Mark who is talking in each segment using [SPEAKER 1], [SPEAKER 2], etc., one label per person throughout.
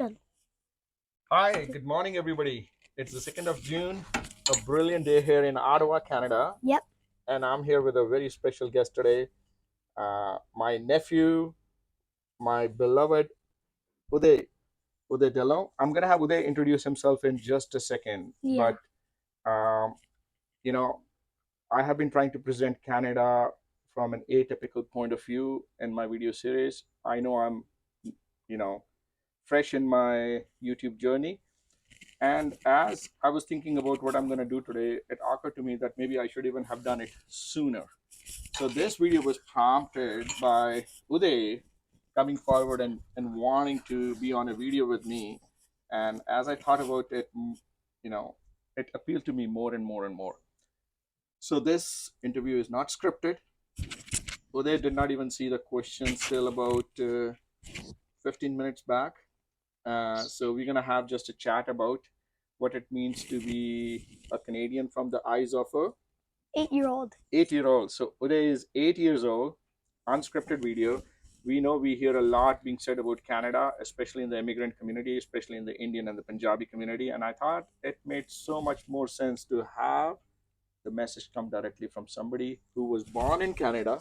[SPEAKER 1] Done.
[SPEAKER 2] Hi, good morning, everybody. It's the 2nd of June, a brilliant day here in Ottawa, Canada.
[SPEAKER 1] Yep.
[SPEAKER 2] And I'm here with a very special guest today, my nephew, my beloved Uday Dhillon. I'm going to have Uday introduce himself in just a second.
[SPEAKER 1] Yeah.
[SPEAKER 2] But, you know, I have been trying to present Canada from an atypical point of view in my video series. I know I'm, you know, fresh in my YouTube journey. And as I was thinking about what I'm going to do today, it occurred to me that maybe I should even have done it sooner. So this video was prompted by Uday coming forward and wanting to be on a video with me. And as I thought about it, it appealed to me more and more and more. So this interview is not scripted. Uday did not even see the questions till about 15 minutes back. So we're gonna have just a chat about what it means to be a Canadian from the eyes of a
[SPEAKER 1] 8-year-old.
[SPEAKER 2] 8-year-old. So Uday is 8 years old. Unscripted video. We know we hear a lot being said about Canada, especially in the immigrant community, especially in the Indian and the Punjabi community. And I thought it made so much more sense to have the message come directly from somebody who was born in Canada.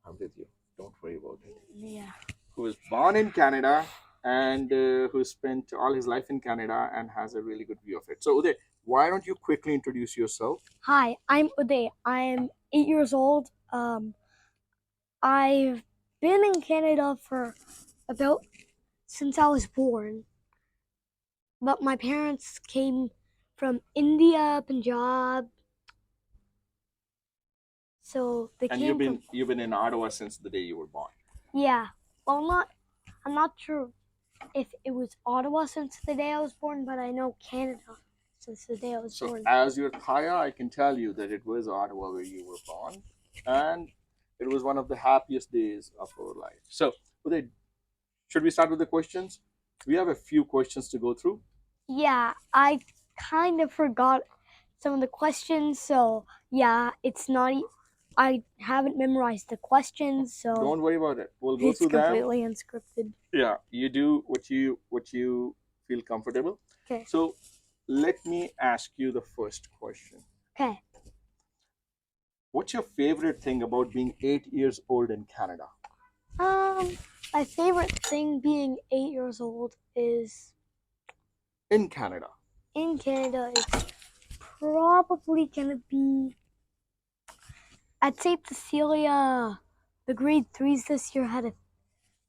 [SPEAKER 2] I'm with you. Don't worry about it.
[SPEAKER 1] Yeah.
[SPEAKER 2] Who was born in Canada and who spent all his life in Canada and has a really good view of it. So Uday, why don't you quickly introduce yourself?
[SPEAKER 1] Hi, I'm Uday. I'm 8 years old. I've been in Canada for about since I was born. But my parents came from India, Punjab. So they
[SPEAKER 2] And
[SPEAKER 1] came from
[SPEAKER 2] you've been in Ottawa since the day you were born.
[SPEAKER 1] Yeah. Well, I'm not sure if it was Ottawa since the day I was born, but I know Canada since the day I was
[SPEAKER 2] So
[SPEAKER 1] born.
[SPEAKER 2] as your Thaya, I can tell you that it was Ottawa where you were born, and it was one of the happiest days of our life. So Uday, should we start with the questions? We have a few questions to go through.
[SPEAKER 1] Yeah, I kind of forgot some of the questions, so yeah, it's not. I haven't memorized the questions, so
[SPEAKER 2] Don't worry about it. We'll go
[SPEAKER 1] it's
[SPEAKER 2] through them.
[SPEAKER 1] completely unscripted.
[SPEAKER 2] Yeah, you do what you feel comfortable.
[SPEAKER 1] Okay.
[SPEAKER 2] So let me ask you the first question.
[SPEAKER 1] Okay.
[SPEAKER 2] What's your favorite thing about being 8 years old in Canada?
[SPEAKER 1] My favorite thing being 8 years old is
[SPEAKER 2] In Canada.
[SPEAKER 1] in Canada is probably gonna be. I'd say Cecilia, the grade 3s this year had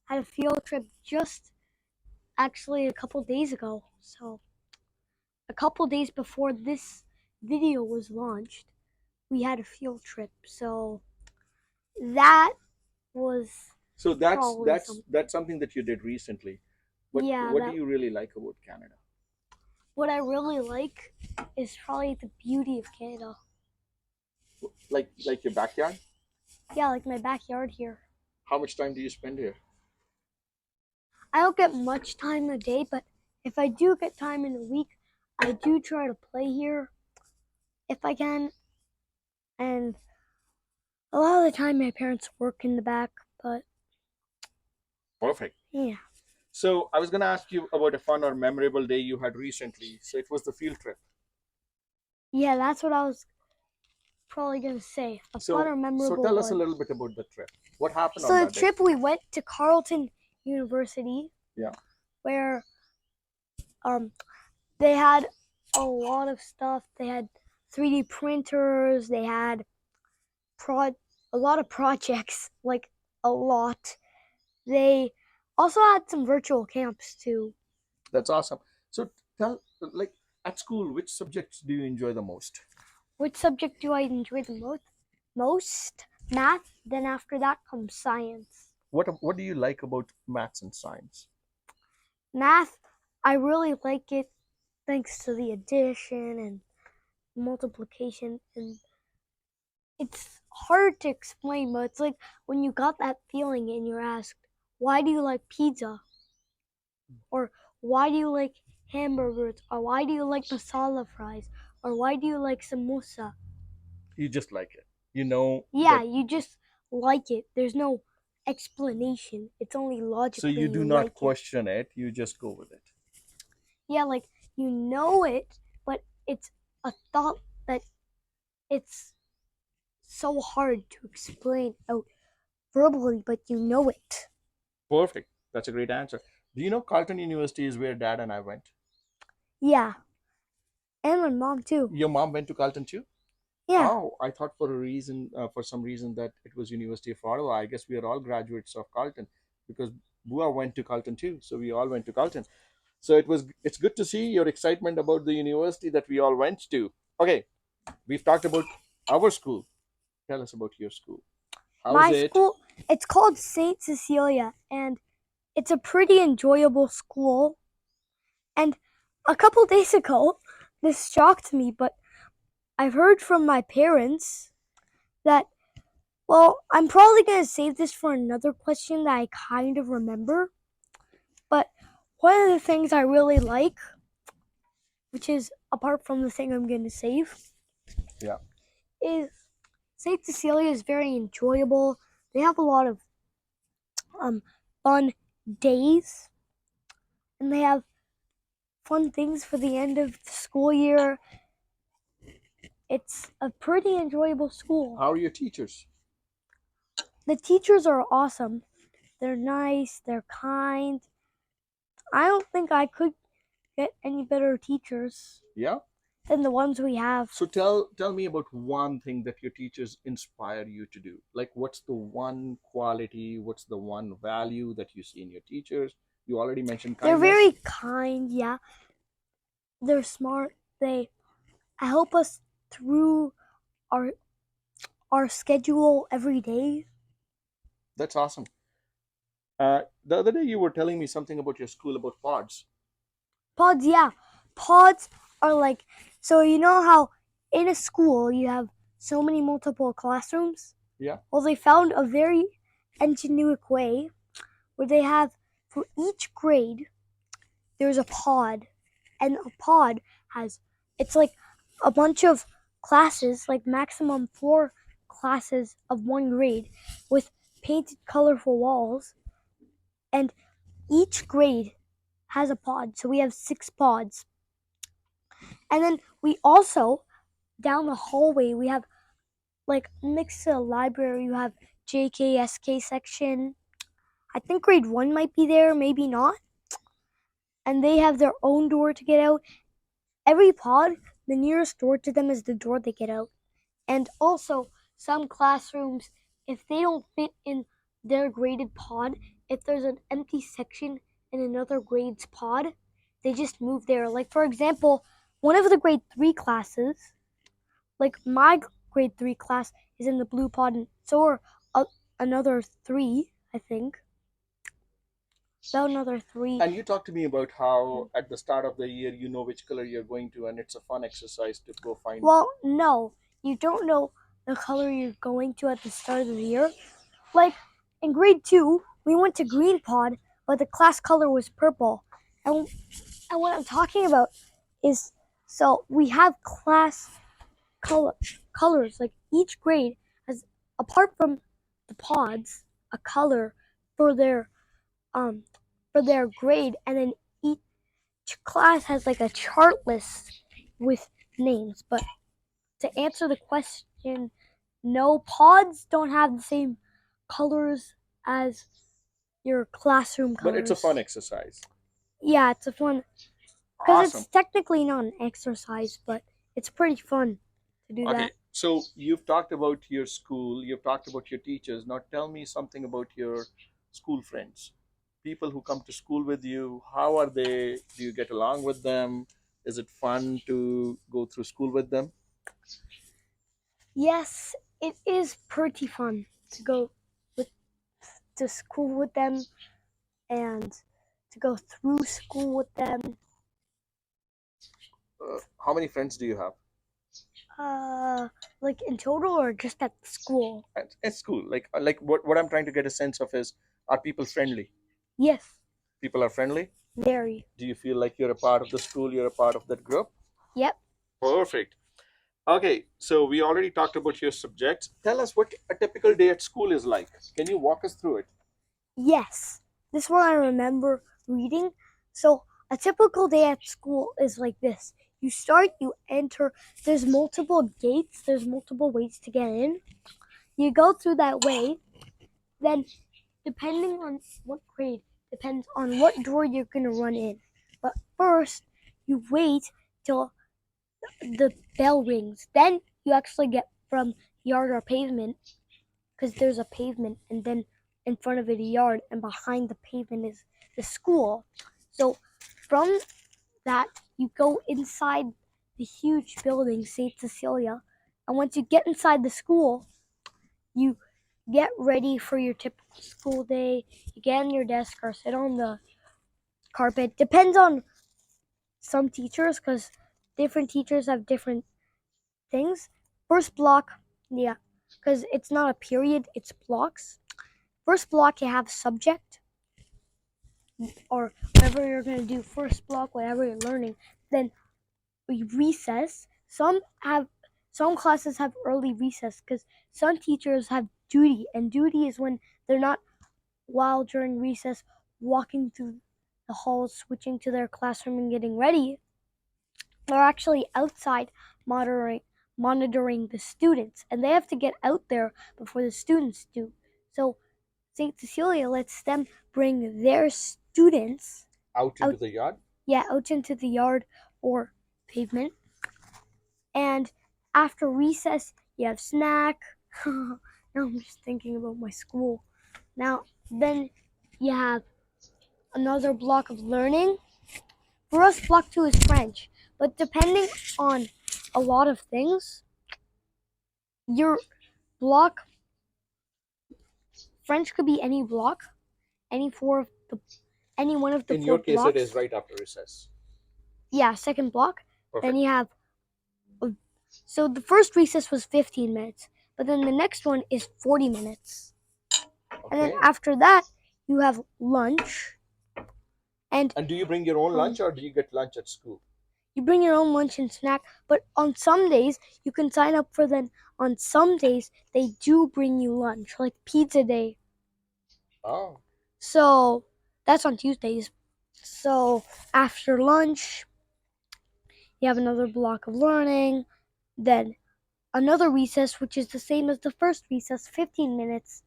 [SPEAKER 1] a field trip just actually a couple days ago. So a couple days before this video was launched, we had a field trip. So that was
[SPEAKER 2] So that's
[SPEAKER 1] probably
[SPEAKER 2] that's
[SPEAKER 1] something.
[SPEAKER 2] that's something that you did recently. But
[SPEAKER 1] Yeah,
[SPEAKER 2] what do you really like about Canada?
[SPEAKER 1] What I really like is probably the beauty of Canada.
[SPEAKER 2] Like your backyard?
[SPEAKER 1] Yeah, like my backyard here.
[SPEAKER 2] How much time do you spend here?
[SPEAKER 1] I don't get much time in a day, but if I do get time in a week, I do try to play here if I can. And a lot of the time my parents work in the back, but
[SPEAKER 2] Perfect.
[SPEAKER 1] yeah.
[SPEAKER 2] So I was gonna ask you about a fun or memorable day you had recently. So it was the field trip.
[SPEAKER 1] Yeah, that's what I was probably gonna say. A fun or memorable
[SPEAKER 2] So tell us a
[SPEAKER 1] one.
[SPEAKER 2] little bit about the trip. What happened
[SPEAKER 1] So
[SPEAKER 2] on
[SPEAKER 1] the
[SPEAKER 2] that day?
[SPEAKER 1] trip we went to Carleton University.
[SPEAKER 2] Yeah.
[SPEAKER 1] Where they had a lot of stuff. They had 3D printers. They had a lot of projects, like a lot. They also had some virtual camps too.
[SPEAKER 2] That's awesome. So tell, like, at school, which subjects do you enjoy the most?
[SPEAKER 1] Which subject do I enjoy the most? Most math. Then after that comes science.
[SPEAKER 2] What do you like about maths and science?
[SPEAKER 1] Math, I really like it thanks to the addition and multiplication, and it's hard to explain, but it's like when you got that feeling and you're asked, why do you like pizza? Or why do you like hamburgers? Or why do you like masala fries? Or why do you like samosa?
[SPEAKER 2] You just like it. You know.
[SPEAKER 1] Yeah, you just like it. There's no explanation. It's only
[SPEAKER 2] So
[SPEAKER 1] logically
[SPEAKER 2] you do
[SPEAKER 1] you
[SPEAKER 2] not
[SPEAKER 1] like it.
[SPEAKER 2] question it, you just go with it.
[SPEAKER 1] Yeah, like you know it, but it's a thought that it's so hard to explain out verbally, but you know it.
[SPEAKER 2] Perfect. That's a great answer. Do you know Carleton University is where dad and I went?
[SPEAKER 1] Yeah, and my mom too.
[SPEAKER 2] Your mom went to Carleton too?
[SPEAKER 1] Yeah,
[SPEAKER 2] Oh, I thought for some reason that it was University of Ottawa. I guess we are all graduates of Carleton because Bua went to Carleton too. So we all went to Carleton. So it's good to see your excitement about the university that we all went to. Okay, we've talked about our school. Tell us about your school. How's
[SPEAKER 1] my
[SPEAKER 2] it?
[SPEAKER 1] school, it's called St. Cecilia, and it's a pretty enjoyable school. And a couple days ago, this shocked me, but I've heard from my parents that, well, I'm probably going to save this for another question that I kind of remember. But one of the things I really like, which is apart from the thing I'm going to save,
[SPEAKER 2] Yeah.
[SPEAKER 1] is St. Cecilia is very enjoyable. They have a lot of fun days, and they have fun things for the end of the school year. It's a pretty enjoyable school.
[SPEAKER 2] How are your teachers?
[SPEAKER 1] The teachers are awesome. They're nice, they're kind. I don't think I could get any better teachers
[SPEAKER 2] Yeah.
[SPEAKER 1] than the ones we have.
[SPEAKER 2] So tell me about one thing that your teachers inspire you to do. Like what's the one quality, what's the one value that you see in your teachers? You already mentioned
[SPEAKER 1] They're
[SPEAKER 2] kindness.
[SPEAKER 1] very kind, yeah. They're smart. They help us through our our schedule every day.
[SPEAKER 2] That's awesome. The other day you were telling me something about your school about pods.
[SPEAKER 1] Pods, yeah. Pods are like, so you know how in a school you have so many multiple classrooms?
[SPEAKER 2] Yeah.
[SPEAKER 1] Well, they found a very ingenious way where they have, for each grade, there's a pod. And a pod has, it's like a bunch of classes, like maximum 4 classes of one grade with painted colorful walls. And each grade has a pod. So we have 6 pods. And then we also, down the hallway, we have like next to the library, you have JKSK section. I think grade 1 might be there, maybe not. And they have their own door to get out. Every pod, the nearest door to them is the door they get out. And also, some classrooms, if they don't fit in their graded pod, if there's an empty section in another grade's pod, they just move there. Like, for example, one of the grade 3 classes, like my grade 3 class, is in the blue pod, and so are another 3, I think. About another 3.
[SPEAKER 2] And you talked to me about how at the start of the year you know which color you're going to, and it's a fun exercise to go find.
[SPEAKER 1] Well, no, you don't know the color you're going to at the start of the year. Like in grade 2, we went to green pod, but the class color was purple. And what I'm talking about is, so we have class colors. Like each grade has, apart from the pods, a color for their um for their grade, and then each class has like a chart list with names. But to answer the question, no, pods don't have the same colors as your classroom colors.
[SPEAKER 2] But it's a fun exercise.
[SPEAKER 1] Yeah, it's a fun, because
[SPEAKER 2] Awesome.
[SPEAKER 1] it's technically not an exercise, but it's pretty fun to do
[SPEAKER 2] Okay,
[SPEAKER 1] that.
[SPEAKER 2] so you've talked about your school, you've talked about your teachers. Now tell me something about your school friends. People who come to school with you, how are they? Do you get along with them? Is it fun to go through school with them?
[SPEAKER 1] Yes, it is pretty fun to go with, to school with them and to go through school with them.
[SPEAKER 2] How many friends do you have
[SPEAKER 1] Like in total or just at school?
[SPEAKER 2] at school? Like what I'm trying to get a sense of is, are people friendly?
[SPEAKER 1] Yes,
[SPEAKER 2] People are friendly.
[SPEAKER 1] very.
[SPEAKER 2] Do you feel like you're a part of the school? You're a part of that group?
[SPEAKER 1] Yep.
[SPEAKER 2] Perfect. Okay, so we already talked about your subjects. Tell us what a typical day at school is like. Can you walk us through it?
[SPEAKER 1] Yes, this one I remember reading. So a typical day at school is like this. You start, you enter, there's multiple gates, there's multiple ways to get in. You go through that way, then depending on what grade, depends on what door you're gonna run in. But first, you wait till the bell rings. Then you actually get from yard or pavement, because there's a pavement, and then in front of it a yard, and behind the pavement is the school. So from that, you go inside the huge building, St. Cecilia, and once you get inside the school, you get ready for your typical school day. You get on your desk or sit on the carpet. Depends on some teachers, because different teachers have different things. First block, yeah, because it's not a period, it's blocks. First block, you have subject or whatever you're going to do. First block, whatever you're learning. Then we recess. Some classes have early recess, because some teachers have duty, and duty is when they're not, while during recess, walking through the halls, switching to their classroom and getting ready. They're actually outside monitoring the students, and they have to get out there before the students do. So St. Cecilia lets them bring their students
[SPEAKER 2] Out into the yard?
[SPEAKER 1] Yeah, out into the yard or pavement. And after recess, you have snack. Now I'm just thinking about my school. Then you have another block of learning. For us, block 2 is French, but depending on a lot of things, your block, French could be any block, any one of the
[SPEAKER 2] In
[SPEAKER 1] four
[SPEAKER 2] your case,
[SPEAKER 1] blocks.
[SPEAKER 2] it is right after recess.
[SPEAKER 1] Yeah, second block.
[SPEAKER 2] Perfect.
[SPEAKER 1] Then you have, so the first recess was 15 minutes, but then the next one is 40 minutes. And then after that, you have lunch. And
[SPEAKER 2] do you bring your own lunch, or do you get lunch at school?
[SPEAKER 1] You bring your own lunch and snack, but on some days you can sign up for them. On some days they do bring you lunch, like pizza day.
[SPEAKER 2] Oh.
[SPEAKER 1] So that's on Tuesdays. So after lunch, you have another block of learning, then another recess, which is the same as the first recess, 15 minutes.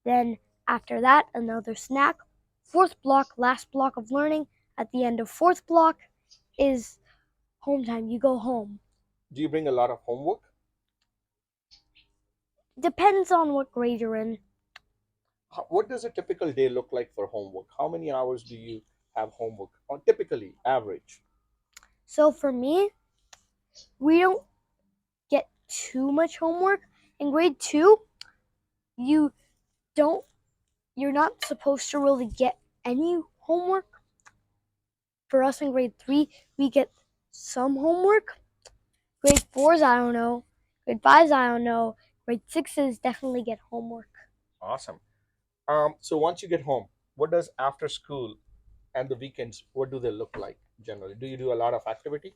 [SPEAKER 1] Then after that, another snack. Fourth block, last block of learning. At the end of fourth block is home time. You go home.
[SPEAKER 2] Do you bring a lot of homework?
[SPEAKER 1] Depends on what grade you're in.
[SPEAKER 2] What does a typical day look like for homework? How many hours do you have homework on typically, average?
[SPEAKER 1] So for me, we don't get too much homework. In grade 2, you don't you're not supposed to really get any homework. For us in grade 3, we get some homework. Grade 4s, I don't know. Grade 5s, I don't know. Grade 6s definitely get homework.
[SPEAKER 2] Awesome. So once you get home, what does after school and the weekends, what do they look like generally? Do you do a lot of activity?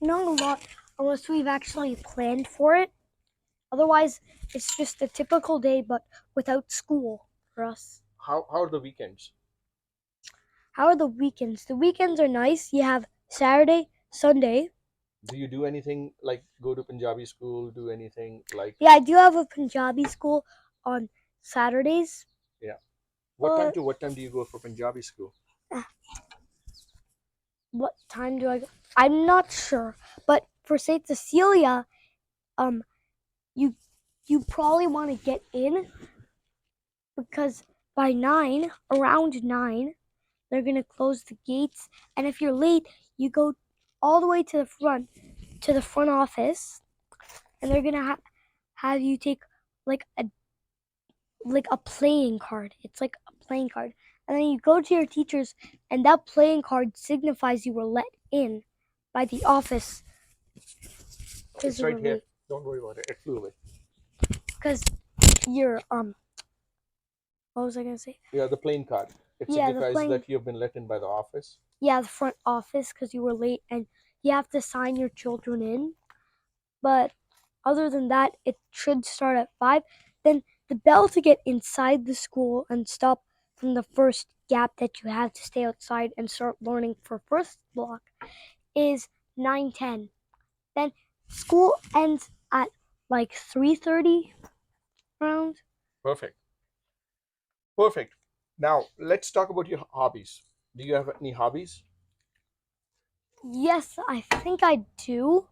[SPEAKER 1] Not a lot, unless we've actually planned for it. Otherwise, it's just a typical day, but without school for us.
[SPEAKER 2] How are the weekends?
[SPEAKER 1] How are the weekends? The weekends are nice. You have Saturday, Sunday.
[SPEAKER 2] Do you do anything like go to Punjabi school? Do anything like?
[SPEAKER 1] Yeah, I do have a Punjabi school on Saturdays.
[SPEAKER 2] Yeah. What time to what time do you go for Punjabi school?
[SPEAKER 1] What time do I go? I'm not sure, but for Saint Cecilia, you probably want to get in, because by 9, around 9, they're gonna close the gates, and if you're late, you go all the way to the front office, and they're gonna have you take like a playing card. It's like a playing card. And then you go to your teachers, and that playing card signifies you were let in by the office.
[SPEAKER 2] It's right here. Don't worry about it. It flew away.
[SPEAKER 1] Because you're, what was I going to say?
[SPEAKER 2] Yeah, the playing card. It signifies that you've been let in by the office.
[SPEAKER 1] Yeah, the front office, because you were late, and you have to sign your children in. But other than that, it should start at 5. Then the bell to get inside the school and stop from the first gap that you have to stay outside and start learning for first block is 9:10. Then school ends at like 3:30 around.
[SPEAKER 2] Perfect. Perfect. Now let's talk about your hobbies. Do you have any hobbies?
[SPEAKER 1] Yes, I think I do.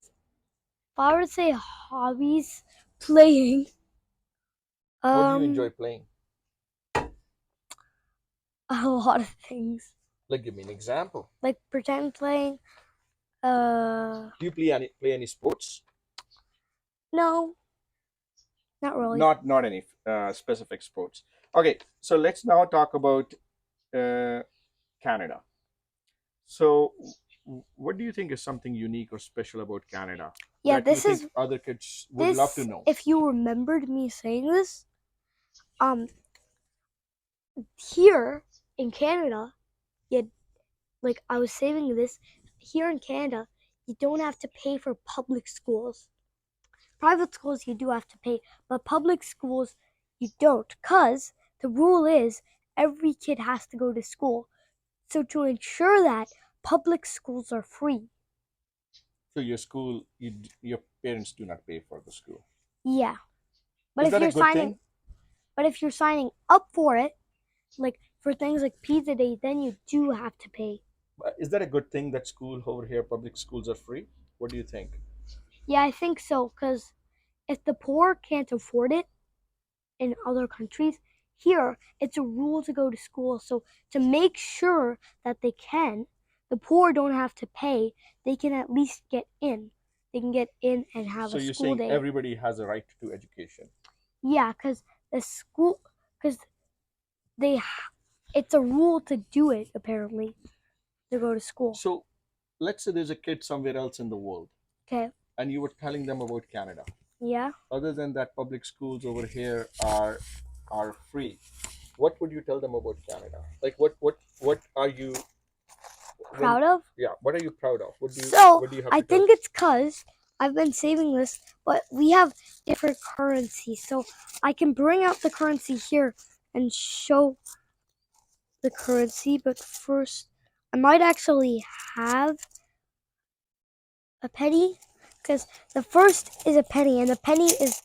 [SPEAKER 1] If I were to say hobbies, playing.
[SPEAKER 2] What do you enjoy playing?
[SPEAKER 1] A lot of things.
[SPEAKER 2] Like, give me an example.
[SPEAKER 1] Like pretend playing.
[SPEAKER 2] Do you play any sports?
[SPEAKER 1] No, not really.
[SPEAKER 2] Not any specific sports. Okay, so let's now talk about Canada. So, what do you think is something unique or special about Canada?
[SPEAKER 1] Yeah,
[SPEAKER 2] that you
[SPEAKER 1] this
[SPEAKER 2] think
[SPEAKER 1] is
[SPEAKER 2] other kids would love to
[SPEAKER 1] this.
[SPEAKER 2] know?
[SPEAKER 1] If you remembered me saying this, here in Canada, you like I was saving this. Here in Canada, you don't have to pay for public schools. Private schools you do have to pay, but public schools you don't, cause the rule is every kid has to go to school. So to ensure that, public schools are free.
[SPEAKER 2] So your school, your parents do not pay for the school.
[SPEAKER 1] Yeah, but
[SPEAKER 2] Is
[SPEAKER 1] if
[SPEAKER 2] that a
[SPEAKER 1] you're
[SPEAKER 2] good
[SPEAKER 1] signing,
[SPEAKER 2] thing?
[SPEAKER 1] but if you're signing up for it, like for things like pizza day, then you do have to pay.
[SPEAKER 2] Is that a good thing that school over here, public schools are free? What do you think?
[SPEAKER 1] Yeah, I think so, because if the poor can't afford it in other countries, here it's a rule to go to school. So to make sure that they can, the poor don't have to pay. They can at least get in. They can get in and have
[SPEAKER 2] So
[SPEAKER 1] a
[SPEAKER 2] you're
[SPEAKER 1] school
[SPEAKER 2] saying
[SPEAKER 1] day.
[SPEAKER 2] everybody has a right to education?
[SPEAKER 1] Yeah, because the school, because they, it's a rule to do it apparently to go to school.
[SPEAKER 2] So let's say there's a kid somewhere else in the world,
[SPEAKER 1] Okay.
[SPEAKER 2] and you were telling them about Canada.
[SPEAKER 1] Yeah.
[SPEAKER 2] Other than that, public schools over here are free. What would you tell them about Canada? Like, what are you
[SPEAKER 1] Proud of?
[SPEAKER 2] Yeah, what are you proud of?
[SPEAKER 1] So
[SPEAKER 2] What do you have
[SPEAKER 1] I
[SPEAKER 2] to tell?
[SPEAKER 1] think it's cause I've been saving this, but we have different currencies. So I can bring out the currency here and show the currency, but first I might actually have a penny, because the first is a penny, and the penny is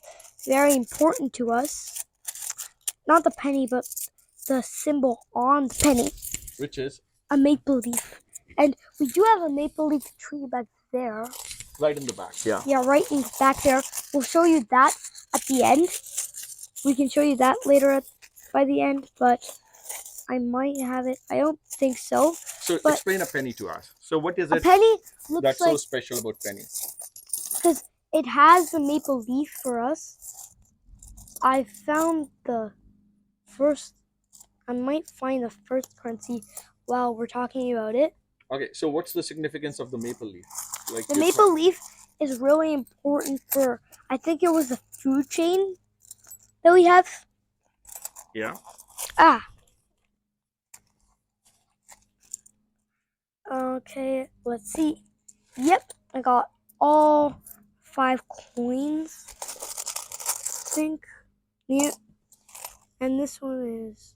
[SPEAKER 1] very important to us. Not the penny, but the symbol on the penny,
[SPEAKER 2] Which is
[SPEAKER 1] a maple leaf. And we do have a maple leaf tree back there.
[SPEAKER 2] right in the back. Yeah.
[SPEAKER 1] Yeah, right in back there. We'll show you that at the end. We can show you that later by the end, but I might have it. I don't think so.
[SPEAKER 2] So
[SPEAKER 1] But
[SPEAKER 2] explain a penny to us. So what is
[SPEAKER 1] a
[SPEAKER 2] it
[SPEAKER 1] penny looks
[SPEAKER 2] that's
[SPEAKER 1] like,
[SPEAKER 2] so special about penny?
[SPEAKER 1] because it has the maple leaf for us. I found the first. I might find the first currency while we're talking about it.
[SPEAKER 2] Okay, so what's the significance of the maple leaf? Like
[SPEAKER 1] The maple leaf is really important for, I think it was the food chain that we have.
[SPEAKER 2] Yeah.
[SPEAKER 1] Okay, let's see. Yep, I got all 5 coins, I think. Yeah. And this one is,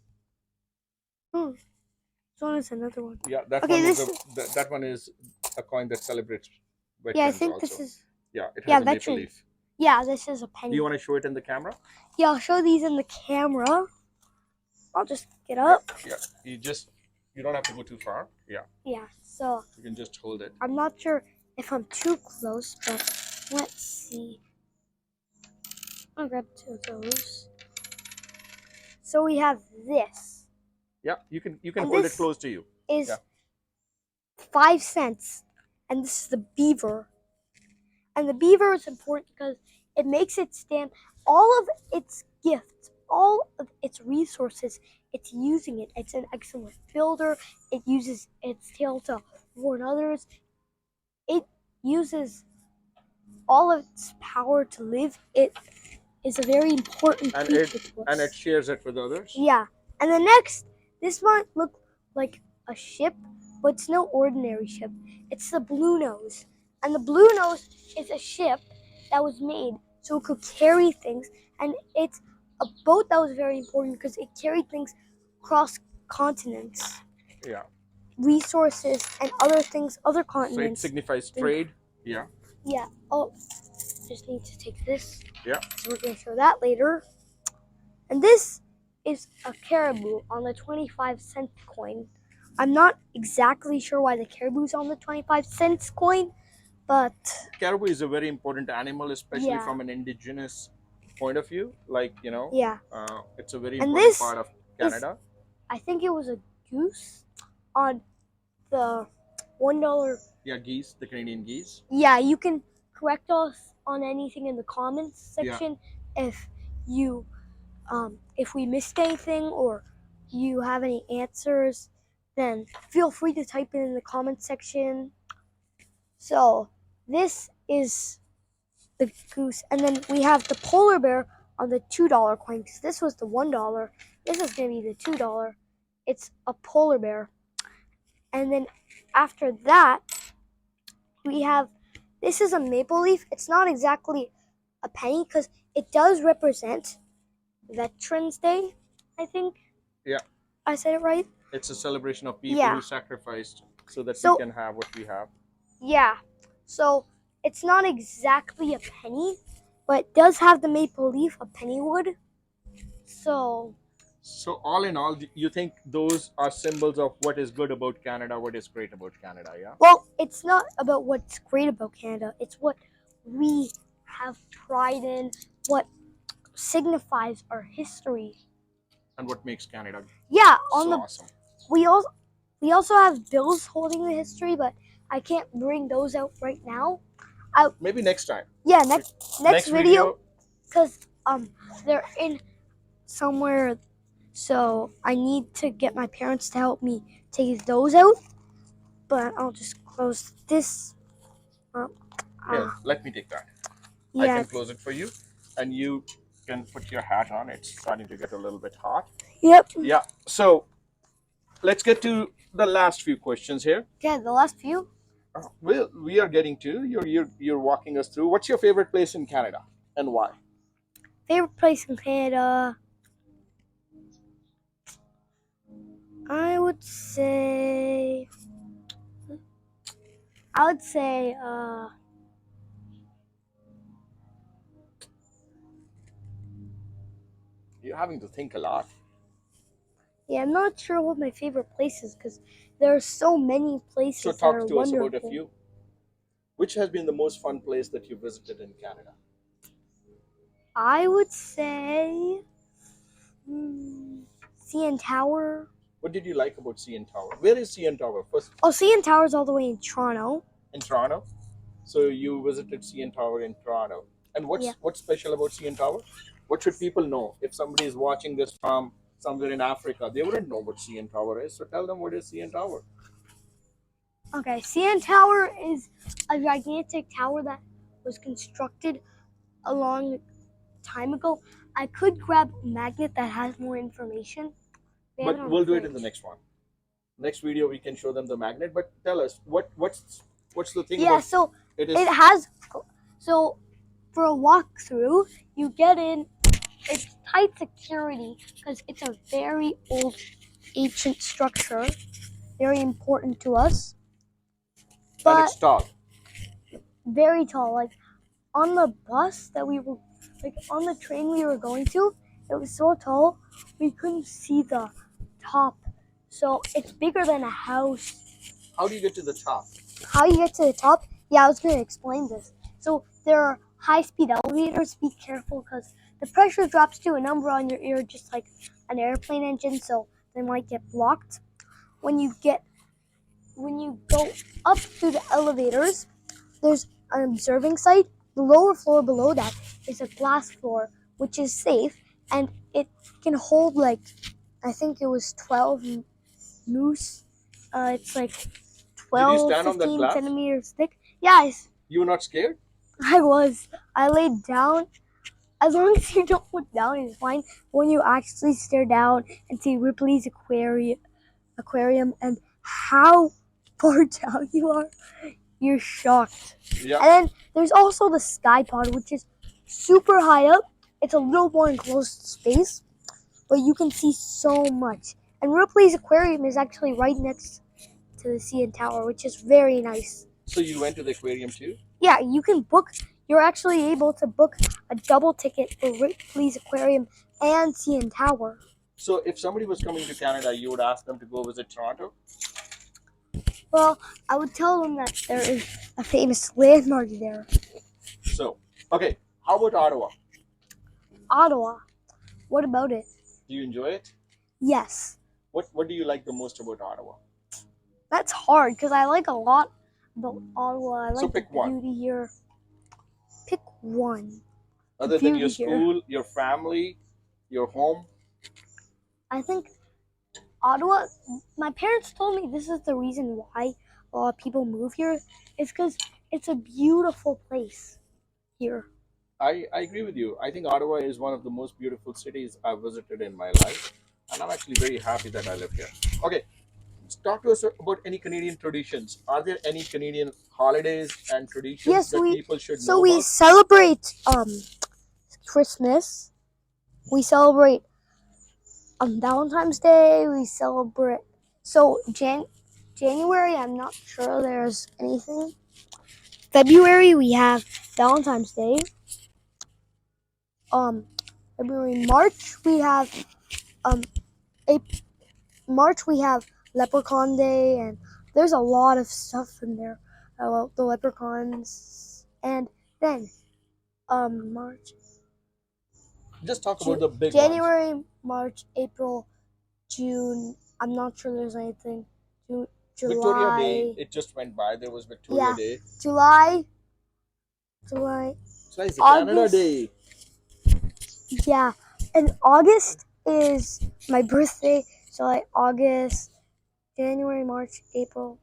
[SPEAKER 1] this one is another one.
[SPEAKER 2] Yeah, that
[SPEAKER 1] Okay,
[SPEAKER 2] that one is a coin that celebrates veterans.
[SPEAKER 1] Yeah, I think
[SPEAKER 2] also.
[SPEAKER 1] this is,
[SPEAKER 2] Yeah, it has
[SPEAKER 1] yeah,
[SPEAKER 2] a maple
[SPEAKER 1] veteran.
[SPEAKER 2] leaf.
[SPEAKER 1] Yeah, this is a
[SPEAKER 2] Do
[SPEAKER 1] penny.
[SPEAKER 2] you want to show it in the camera?
[SPEAKER 1] Yeah, I'll show these in the camera. I'll just get up.
[SPEAKER 2] Yeah. You don't have to go too far. Yeah.
[SPEAKER 1] Yeah, so
[SPEAKER 2] You can just hold it.
[SPEAKER 1] I'm not sure if I'm too close, but let's see. I'll grab 2 of those. So we have this.
[SPEAKER 2] Yeah, you can
[SPEAKER 1] And
[SPEAKER 2] hold it
[SPEAKER 1] this
[SPEAKER 2] close to you.
[SPEAKER 1] is
[SPEAKER 2] Yeah.
[SPEAKER 1] 5 cents, and this is the beaver. And the beaver is important because it makes it stand. All of its gifts, all of its resources, it's using it. It's an excellent builder. It uses its tail to warn others. It uses all of its power to live. It is a very important creature to us.
[SPEAKER 2] And it shares it with others.
[SPEAKER 1] Yeah. And the next, this one looked like a ship, but it's no ordinary ship. It's the Blue Nose. And the Blue Nose is a ship that was made so it could carry things. And it's a boat that was very important because it carried things across continents.
[SPEAKER 2] Yeah.
[SPEAKER 1] Resources and other things, other
[SPEAKER 2] So it
[SPEAKER 1] continents.
[SPEAKER 2] signifies trade. Yeah.
[SPEAKER 1] Yeah. Oh, just need to take this.
[SPEAKER 2] Yeah.
[SPEAKER 1] So we're going to show that later. And this is a caribou on the 25-cent coin. I'm not exactly sure why the caribou's on the 25-cent coin, but
[SPEAKER 2] Caribou is a very important animal, especially
[SPEAKER 1] Yeah.
[SPEAKER 2] from an indigenous point of view. Like,
[SPEAKER 1] yeah.
[SPEAKER 2] it's a very
[SPEAKER 1] And
[SPEAKER 2] important
[SPEAKER 1] this
[SPEAKER 2] part of Canada.
[SPEAKER 1] I think it was a goose on the $1.
[SPEAKER 2] Yeah, geese, the Canadian geese.
[SPEAKER 1] Yeah, you can correct us on anything in the comments section if you if we missed anything or you have any answers, then feel free to type it in the comment section. So this is the goose, and then we have the polar bear on the $2 coin, because this was the $1. This is going to be the $2. It's a polar bear. And then after that, we have, this is a maple leaf. It's not exactly a penny because it does represent Veterans Day, I think.
[SPEAKER 2] Yeah.
[SPEAKER 1] I said it right?
[SPEAKER 2] It's a celebration of people
[SPEAKER 1] Yeah.
[SPEAKER 2] who sacrificed so that
[SPEAKER 1] So-
[SPEAKER 2] we can have what we have.
[SPEAKER 1] Yeah. So it's not exactly a penny, but it does have the maple leaf, a penny would. So
[SPEAKER 2] all in all, you think those are symbols of what is good about Canada, what is great about Canada, yeah?
[SPEAKER 1] Well, it's not about what's great about Canada. It's what we have pride in, what signifies our history.
[SPEAKER 2] And what makes Canada
[SPEAKER 1] Yeah,
[SPEAKER 2] so awesome.
[SPEAKER 1] we also have bills holding the history, but I can't bring those out right now.
[SPEAKER 2] Maybe next time.
[SPEAKER 1] Yeah, next video, because they're in somewhere, so I need to get my parents to help me take those out. But I'll just close this up.
[SPEAKER 2] Here, let me take that. I
[SPEAKER 1] Yeah,
[SPEAKER 2] can close it for you, and you can put your hat on. It's starting to get a little bit hot.
[SPEAKER 1] yep.
[SPEAKER 2] Yeah. So let's get to the last few questions here.
[SPEAKER 1] Yeah, the last few.
[SPEAKER 2] Well, we are getting to you're walking us through. What's your favorite place in Canada and why?
[SPEAKER 1] Favorite place in Canada? I would say.
[SPEAKER 2] You're having to think a lot.
[SPEAKER 1] Yeah, I'm not sure what my favorite place is because there are so many places
[SPEAKER 2] So
[SPEAKER 1] that
[SPEAKER 2] talk
[SPEAKER 1] are
[SPEAKER 2] to us
[SPEAKER 1] wonderful.
[SPEAKER 2] about a few. Which has been the most fun place that you visited in Canada?
[SPEAKER 1] I would say CN Tower.
[SPEAKER 2] What did you like about CN Tower? Where is CN Tower? First,
[SPEAKER 1] Oh, CN Tower is all the way in Toronto.
[SPEAKER 2] in Toronto. So you visited CN Tower in Toronto. And what's special about CN Tower? What should people know? If somebody is watching this from somewhere in Africa, they wouldn't know what CN Tower is. So tell them what is CN Tower.
[SPEAKER 1] Okay, CN Tower is a gigantic tower that was constructed a long time ago. I could grab a magnet that has more information.
[SPEAKER 2] But we'll do it in the next one. Next video we can show them the magnet. But tell us what's the thing?
[SPEAKER 1] Yeah,
[SPEAKER 2] about
[SPEAKER 1] so
[SPEAKER 2] it is.
[SPEAKER 1] it has. So for a walkthrough, you get in. It's tight security because it's a very old, ancient structure, very important to us.
[SPEAKER 2] And
[SPEAKER 1] But
[SPEAKER 2] it's tall.
[SPEAKER 1] very tall. Like on the bus that we were, like on the train we were going to, it was so tall we couldn't see the top. So it's bigger than a house.
[SPEAKER 2] How do you get to the top?
[SPEAKER 1] How you get to the top? Yeah, I was going to explain this. So there are high-speed elevators. Be careful because the pressure drops to a number on your ear, just like an airplane engine, so they might get blocked. When you go up through the elevators, there's an observing site. The lower floor below that is a glass floor, which is safe, and it can hold like, I think it was 12 moose. It's like 12,
[SPEAKER 2] stand on that
[SPEAKER 1] 15
[SPEAKER 2] glass?
[SPEAKER 1] centimeters thick. Yeah,
[SPEAKER 2] You were not scared?
[SPEAKER 1] I was. I laid down. As long as you don't look down, it's fine. When you actually stare down and see Ripley's aquarium and how far down you are, you're shocked.
[SPEAKER 2] Yeah.
[SPEAKER 1] And then there's also the Sky Pod, which is super high up. It's a little more enclosed space, but you can see so much. And Ripley's Aquarium is actually right next to the CN Tower, which is very nice.
[SPEAKER 2] So you went to the aquarium too?
[SPEAKER 1] Yeah, you can book. You're actually able to book a double ticket for Ripley's Aquarium and CN Tower.
[SPEAKER 2] So if somebody was coming to Canada, you would ask them to go visit Toronto?
[SPEAKER 1] Well, I would tell them that there is a famous landmark there.
[SPEAKER 2] So, okay, how about Ottawa?
[SPEAKER 1] Ottawa. What about it?
[SPEAKER 2] Do you enjoy it?
[SPEAKER 1] Yes.
[SPEAKER 2] What do you like the most about Ottawa?
[SPEAKER 1] That's hard because I like a lot about Ottawa. I like
[SPEAKER 2] pick
[SPEAKER 1] the
[SPEAKER 2] one.
[SPEAKER 1] beauty here. Pick one.
[SPEAKER 2] Other than your
[SPEAKER 1] beauty here.
[SPEAKER 2] school, your family, your home?
[SPEAKER 1] I think Ottawa, my parents told me this is the reason why a lot of people move here. It's because it's a beautiful place here.
[SPEAKER 2] I agree with you. I think Ottawa is one of the most beautiful cities I've visited in my life. And I'm actually very happy that I live here. Okay, talk to us about any Canadian traditions. Are there any Canadian holidays and traditions that people should know
[SPEAKER 1] So we
[SPEAKER 2] about?
[SPEAKER 1] celebrate Christmas. We celebrate Valentine's Day. We celebrate January. I'm not sure there's anything. February we have Valentine's Day. February, March we have March we have Leprechaun Day, and there's a lot of stuff in there about the leprechauns. And then March,
[SPEAKER 2] Just talk about the big
[SPEAKER 1] January,
[SPEAKER 2] ones.
[SPEAKER 1] March, April, June. I'm not sure there's anything. July.
[SPEAKER 2] Victoria Day, it just went by. There was Victoria Day.
[SPEAKER 1] July.
[SPEAKER 2] So it's Canada Day.
[SPEAKER 1] Yeah, and August is my birthday. So like August, January, March, April.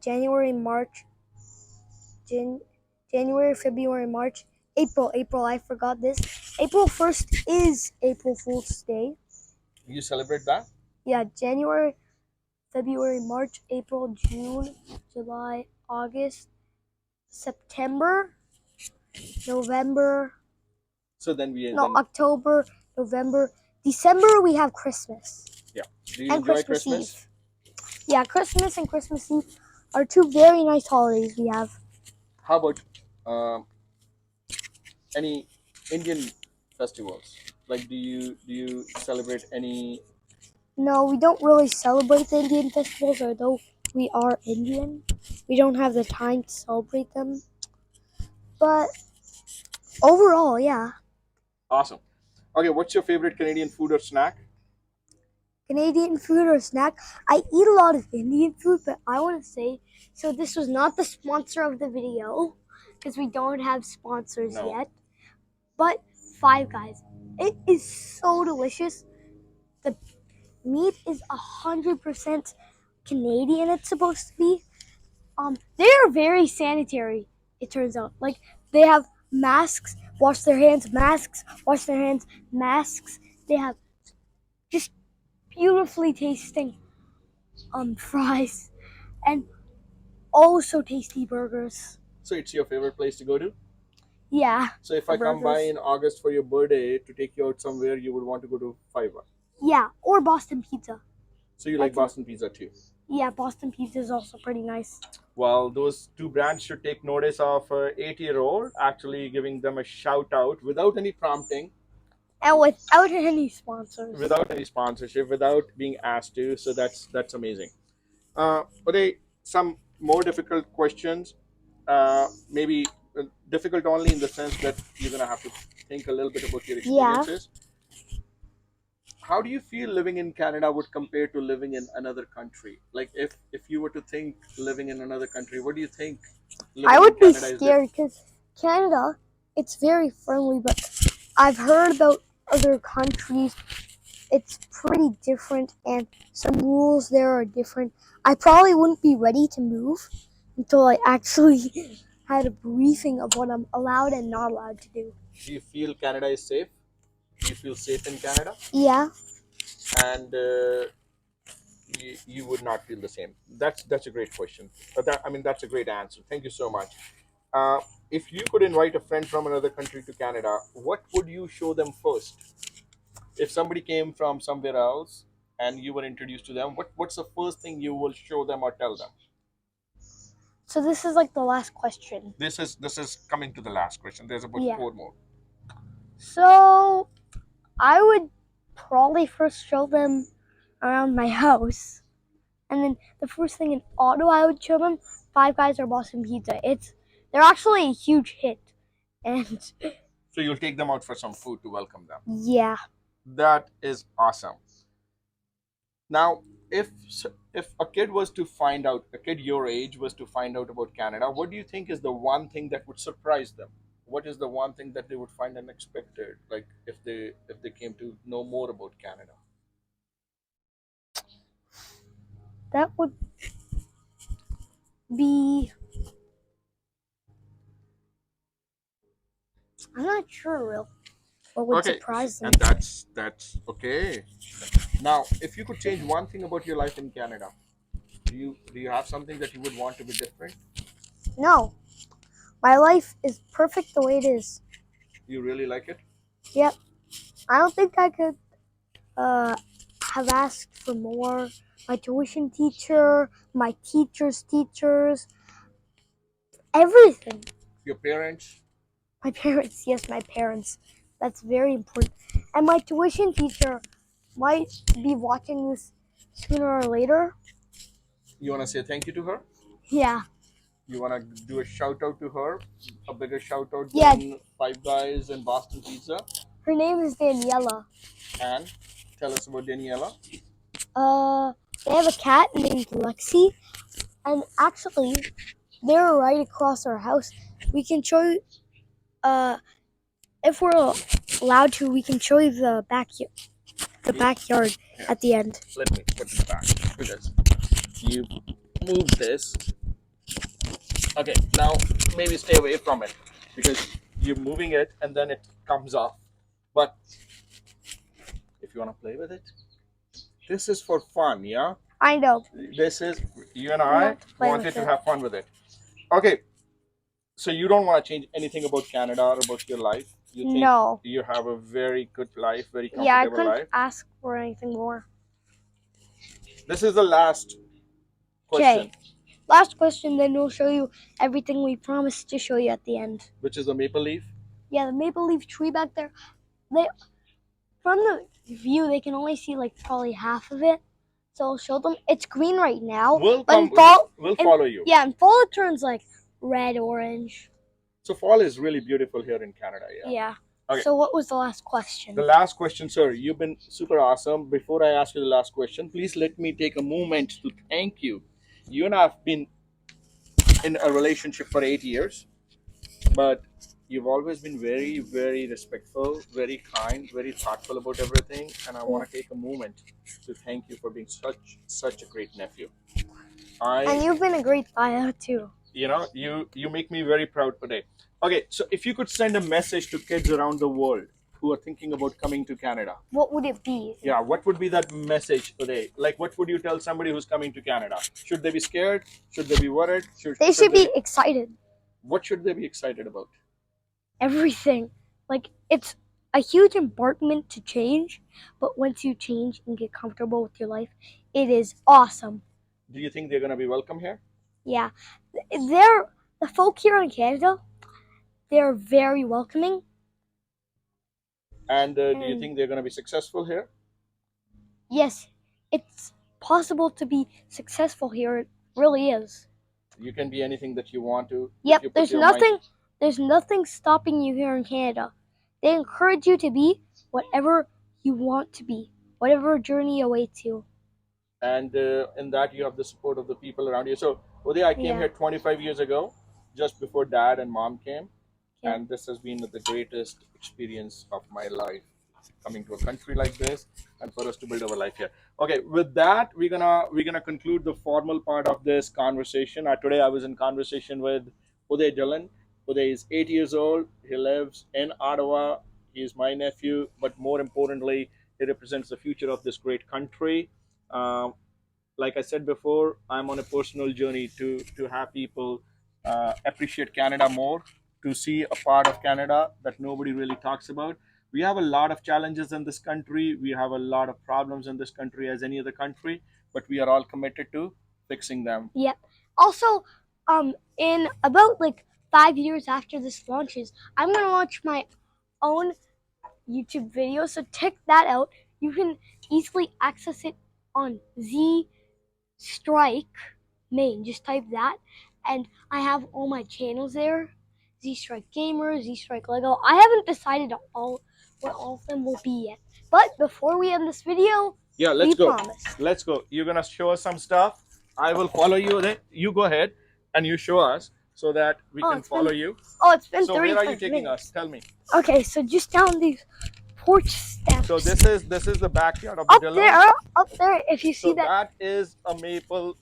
[SPEAKER 1] January, March. January, February, March, April. I forgot this. April 1st is April Fool's Day.
[SPEAKER 2] You celebrate that?
[SPEAKER 1] Yeah, January, February, March, April, June, July, August, September, November.
[SPEAKER 2] So then
[SPEAKER 1] October, November, December we have Christmas.
[SPEAKER 2] Yeah. Do you enjoy Christmas?
[SPEAKER 1] Eve. Yeah, Christmas and Christmas Eve are two very nice holidays we have.
[SPEAKER 2] How about any Indian festivals? Like, do you celebrate any?
[SPEAKER 1] No, we don't really celebrate the Indian festivals, although we are Indian. We don't have the time to celebrate them. But overall, yeah.
[SPEAKER 2] Awesome. Okay, what's your favorite Canadian food or snack?
[SPEAKER 1] Canadian food or snack? I eat a lot of Indian food, but I want to say, so this was not the sponsor of the video, because we don't have sponsors yet, but Five Guys. It is so delicious. The meat is 100% Canadian, it's supposed to be. They are very sanitary, it turns out. Like, they have masks, wash their hands, masks, wash their hands, masks. They have just beautifully tasting fries and also tasty burgers.
[SPEAKER 2] So it's your favorite place to go to?
[SPEAKER 1] Yeah.
[SPEAKER 2] So if I come by in August for your birthday to take you out somewhere, you would want to go to Five Guys?
[SPEAKER 1] Yeah, or Boston Pizza.
[SPEAKER 2] So you like Boston Pizza too?
[SPEAKER 1] Yeah, Boston Pizza is also pretty nice.
[SPEAKER 2] Well, those two brands should take notice of an 8-year-old, actually giving them a shout out without any prompting.
[SPEAKER 1] And without any sponsors.
[SPEAKER 2] Without any sponsorship, without being asked to. So that's amazing. Uday, some more difficult questions. Maybe difficult only in the sense that you're going to have to think a little bit about your experiences. Yeah. How do you feel living in Canada would compare to living in another country? Like if you were to think living in another country, what do you think?
[SPEAKER 1] I would be scared because Canada, it's very friendly, but I've heard about other countries, it's pretty different and some rules there are different. I probably wouldn't be ready to move until I actually had a briefing of what I'm allowed and not allowed to do.
[SPEAKER 2] Do you feel Canada is safe? Do you feel safe in Canada?
[SPEAKER 1] Yeah.
[SPEAKER 2] And you would not feel the same? That's a great question. But that's a great answer. Thank you so much. If you could invite a friend from another country to Canada, what would you show them first? If somebody came from somewhere else and you were introduced to them, what's the first thing you will show them or tell them?
[SPEAKER 1] So this is like the last question.
[SPEAKER 2] This is coming to the last question. There's about
[SPEAKER 1] Yeah.
[SPEAKER 2] 4 more.
[SPEAKER 1] So I would probably first show them around my house. And then the first thing in Ottawa I would show them, Five Guys or Boston Pizza. They're actually a huge hit. And
[SPEAKER 2] So you'll take them out for some food to welcome them.
[SPEAKER 1] yeah.
[SPEAKER 2] That is awesome. Now, if a kid was to find out, a kid your age was to find out about Canada, what do you think is the one thing that would surprise them? What is the one thing that they would find unexpected, like if they came to know more about Canada?
[SPEAKER 1] That would be, I'm not sure real what would
[SPEAKER 2] Okay,
[SPEAKER 1] surprise them.
[SPEAKER 2] and that's okay. Now, if you could change one thing about your life in Canada, do you have something that you would want to be different?
[SPEAKER 1] No. My life is perfect the way it is.
[SPEAKER 2] You really like it?
[SPEAKER 1] Yep. I don't think I could have asked for more. My tuition teacher, my teachers, everything.
[SPEAKER 2] Your parents?
[SPEAKER 1] My parents, yes, my parents. That's very important. And my tuition teacher might be watching this sooner or later.
[SPEAKER 2] You want to say thank you to her?
[SPEAKER 1] Yeah.
[SPEAKER 2] You want to do a shout out to her? A bigger shout out
[SPEAKER 1] Yeah.
[SPEAKER 2] than Five Guys and Boston Pizza?
[SPEAKER 1] Her name is Daniela.
[SPEAKER 2] And tell us about Daniela.
[SPEAKER 1] They have a cat named Lexi, and actually, they're right across our house. We can show you, if we're allowed to, we can show you the backyard at the end.
[SPEAKER 2] Let me put it back because you move this. Okay, now maybe stay away from it because you're moving it and then it comes off. But if you want to play with it, this is for fun, yeah?
[SPEAKER 1] I know.
[SPEAKER 2] This is, you and I
[SPEAKER 1] Not to play
[SPEAKER 2] wanted
[SPEAKER 1] with
[SPEAKER 2] to
[SPEAKER 1] it.
[SPEAKER 2] have fun with it. Okay, so you don't want to change anything about Canada or about your life? You think
[SPEAKER 1] No.
[SPEAKER 2] you have a very good life, very
[SPEAKER 1] Yeah, I
[SPEAKER 2] comfortable
[SPEAKER 1] couldn't
[SPEAKER 2] life?
[SPEAKER 1] ask for anything more.
[SPEAKER 2] This is the last question,
[SPEAKER 1] Okay. Last question, then we'll show you everything we promised to show you at the end.
[SPEAKER 2] which is the maple leaf.
[SPEAKER 1] Yeah, the maple leaf tree back there. From the view, they can only see like probably half of it. So I'll show them. It's green right now.
[SPEAKER 2] We'll
[SPEAKER 1] But in
[SPEAKER 2] come.
[SPEAKER 1] fall,
[SPEAKER 2] We'll follow you.
[SPEAKER 1] yeah, in fall it turns like red, orange.
[SPEAKER 2] So fall is really beautiful here in Canada. Yeah.
[SPEAKER 1] Yeah.
[SPEAKER 2] Okay.
[SPEAKER 1] So what was the last question?
[SPEAKER 2] The last question, sir. You've been super awesome. Before I ask you the last question, please let me take a moment to thank you. You and I have been in a relationship for 8 years, but you've always been very, very respectful, very kind, very thoughtful about everything. And I want to take a moment to thank you for being such a great nephew.
[SPEAKER 1] And you've been a great father too.
[SPEAKER 2] You make me very proud today. Okay, so if you could send a message to kids around the world who are thinking about coming to Canada,
[SPEAKER 1] What would it be?
[SPEAKER 2] yeah, what would be that message today? Like, what would you tell somebody who's coming to Canada? Should they be scared? Should they be worried?
[SPEAKER 1] They should be excited.
[SPEAKER 2] What should they be excited about?
[SPEAKER 1] Everything. Like, it's a huge embarkment to change, but once you change and get comfortable with your life, it is awesome.
[SPEAKER 2] Do you think they're going to be welcome here?
[SPEAKER 1] Yeah. The folk here in Canada, they're very welcoming.
[SPEAKER 2] And do you think they're going to be successful here?
[SPEAKER 1] Yes, it's possible to be successful here. It really is.
[SPEAKER 2] You can be anything that you want to.
[SPEAKER 1] Yep, there's nothing stopping you here in Canada. They encourage you to be whatever you want to be, whatever journey awaits you.
[SPEAKER 2] And in that you have the support of the people around you. So Uday, I came here 25 years ago, just before dad and mom came. Yeah. And this has been the greatest experience of my life, coming to a country like this and for us to build our life here. Okay, with that, we're gonna conclude the formal part of this conversation. Today I was in conversation with Uday Dhillon. Uday is 8 years old. He lives in Ottawa. He is my nephew, but more importantly, he represents the future of this great country. like I said before, I'm on a personal journey to have people appreciate Canada more, to see a part of Canada that nobody really talks about. We have a lot of challenges in this country. We have a lot of problems in this country as any other country, but we are all committed to fixing them.
[SPEAKER 1] Yep. Also, in about like 5 years after this launches, I'm gonna launch my own YouTube video. So check that out. You can easily access it on Z Strike Main. Just type that, and I have all my channels there. Z Strike Gamer, Z Strike Lego. I haven't decided what all of them will be yet. But before we end this video,
[SPEAKER 2] Yeah, let's go.
[SPEAKER 1] promise.
[SPEAKER 2] Let's go. You're gonna show us some stuff. I will follow you. Then you go ahead and you show us so that we can follow you.
[SPEAKER 1] Oh, it's been
[SPEAKER 2] So
[SPEAKER 1] 35
[SPEAKER 2] where are you taking
[SPEAKER 1] minutes.
[SPEAKER 2] us? Tell me.
[SPEAKER 1] Okay, so just down these porch steps.
[SPEAKER 2] So this is the backyard of the Dhillon.
[SPEAKER 1] Up there, if you see
[SPEAKER 2] So
[SPEAKER 1] that.
[SPEAKER 2] that is a maple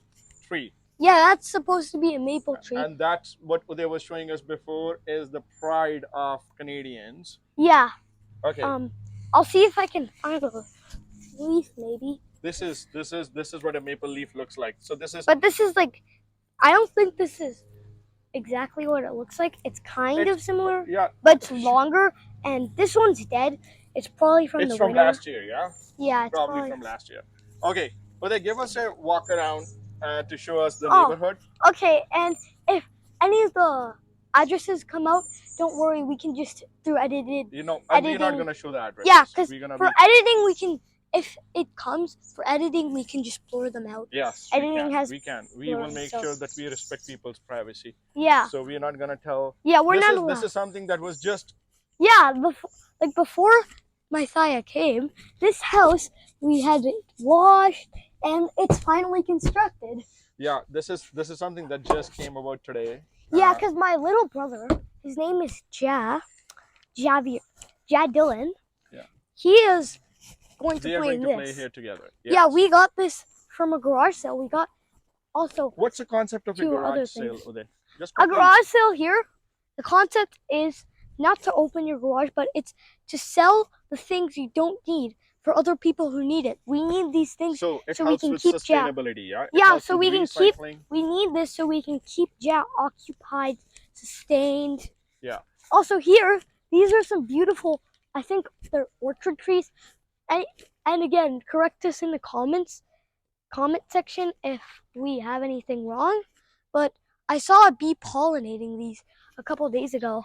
[SPEAKER 2] tree.
[SPEAKER 1] Yeah, that's supposed to be a maple tree.
[SPEAKER 2] And that's what Uday was showing us before, is the pride of Canadians.
[SPEAKER 1] Yeah.
[SPEAKER 2] Okay.
[SPEAKER 1] I'll see if I can find a leaf, maybe.
[SPEAKER 2] This is what a maple leaf looks like. So this is.
[SPEAKER 1] But this is like, I don't think this is exactly what it looks like. It's kind of similar.
[SPEAKER 2] Yeah.
[SPEAKER 1] But it's longer, and this one's dead. It's probably from
[SPEAKER 2] It's
[SPEAKER 1] the
[SPEAKER 2] from
[SPEAKER 1] winter.
[SPEAKER 2] last year, yeah.
[SPEAKER 1] Yeah, it's
[SPEAKER 2] probably from last year. Okay, Uday, give us a walk around to show us the neighborhood.
[SPEAKER 1] Okay, and if any of the addresses come out, don't worry, we can just through edited.
[SPEAKER 2] We're not going to show the addresses.
[SPEAKER 1] Yeah, because for editing we can. If it comes for editing, we can just blur them out.
[SPEAKER 2] Yes,
[SPEAKER 1] editing
[SPEAKER 2] we can. We will make sure that we respect people's privacy.
[SPEAKER 1] Yeah.
[SPEAKER 2] So we're not going to tell.
[SPEAKER 1] Yeah, we're not allowed.
[SPEAKER 2] This is something that was just.
[SPEAKER 1] Yeah, before my Thaya came, this house we had it washed and it's finally constructed.
[SPEAKER 2] Yeah, this is something that just came about today.
[SPEAKER 1] Yeah, because my little brother, his name is Dhillon.
[SPEAKER 2] Yeah.
[SPEAKER 1] He is going to
[SPEAKER 2] play
[SPEAKER 1] play
[SPEAKER 2] in
[SPEAKER 1] this.
[SPEAKER 2] Play here together. Yes.
[SPEAKER 1] Yeah, we got this from a garage sale. We got also.
[SPEAKER 2] What's the concept of a garage sale, Uday?
[SPEAKER 1] A garage sale here. The concept is not to open your garage, but it's to sell the things you don't need for other people who need it. We need these things
[SPEAKER 2] so
[SPEAKER 1] we can keep
[SPEAKER 2] sustainability. Yeah.
[SPEAKER 1] Yeah, so we can keep. We need this so we can keep Jack occupied, sustained.
[SPEAKER 2] Yeah.
[SPEAKER 1] Also here, these are some beautiful. I think they're orchard trees. And again, correct us in the comment section if we have anything wrong. But I saw a bee pollinating these a couple of days ago.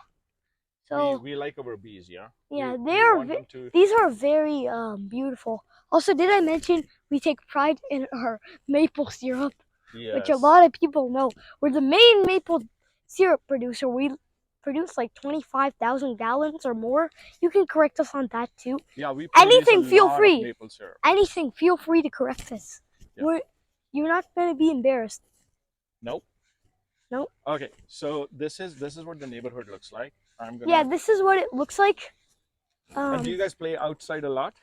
[SPEAKER 1] So
[SPEAKER 2] we like our bees, yeah.
[SPEAKER 1] Yeah,
[SPEAKER 2] to...
[SPEAKER 1] these are very beautiful. Also, did I mention we take pride in our maple syrup, which a lot of people know. We're the main maple syrup producer. We produce like 25,000 gallons or more. You can correct us on that too.
[SPEAKER 2] Yeah, we
[SPEAKER 1] anything. Feel free.
[SPEAKER 2] Maple syrup.
[SPEAKER 1] Anything. Feel free to correct us. Yeah. You're not going to be embarrassed.
[SPEAKER 2] Nope.
[SPEAKER 1] Nope.
[SPEAKER 2] Okay, so this is what the neighborhood looks like.
[SPEAKER 1] Yeah, this is what it looks like.
[SPEAKER 2] And do you guys play outside a lot?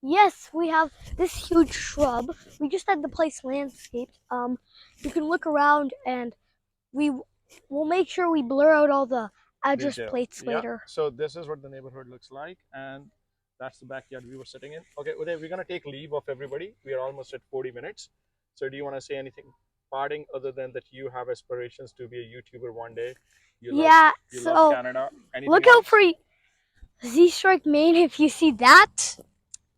[SPEAKER 1] Yes, we have this huge shrub. We just had the place landscaped. You can look around, and we'll make sure we blur out all the address plates later.
[SPEAKER 2] So this is what the neighborhood looks like, and that's the backyard we were sitting in. Okay, Uday, we're gonna take leave of everybody. We are almost at 40 minutes. So do you want to say anything parting other than that you have aspirations to be a YouTuber one day? You love Canada.
[SPEAKER 1] Look out for Z Strike Main. If you see that,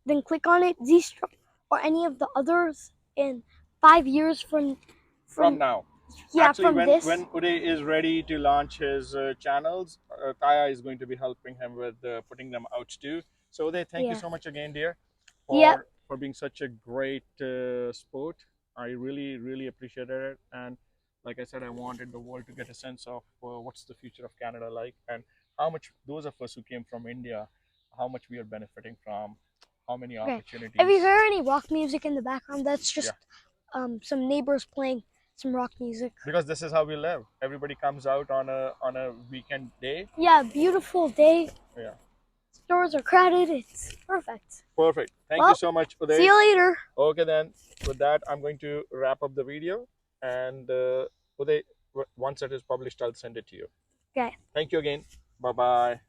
[SPEAKER 1] then click on it. Z Strike or any of the others in 5 years from
[SPEAKER 2] now.
[SPEAKER 1] Yeah,
[SPEAKER 2] actually, when Uday is ready to launch his channels, Kaya is going to be helping him with putting them out too. So Uday, thank you so much again, dear, for being such a great sport. I really appreciated it, and like I said, I wanted the world to get a sense of what's the future of Canada like, and how much those of us who came from India, how much we are benefiting from, how many opportunities.
[SPEAKER 1] If you hear any rock music in the background, that's just some neighbors playing some rock music.
[SPEAKER 2] Because this is how we live. Everybody comes out on a weekend day.
[SPEAKER 1] Yeah, beautiful day.
[SPEAKER 2] Yeah.
[SPEAKER 1] Stores are crowded. It's perfect.
[SPEAKER 2] Perfect. Thank you so much, Uday.
[SPEAKER 1] See you later.
[SPEAKER 2] Okay then. With that, I'm going to wrap up the video, and Uday, once it is published, I'll send it to you.
[SPEAKER 1] Okay.
[SPEAKER 2] Thank you again. Bye bye.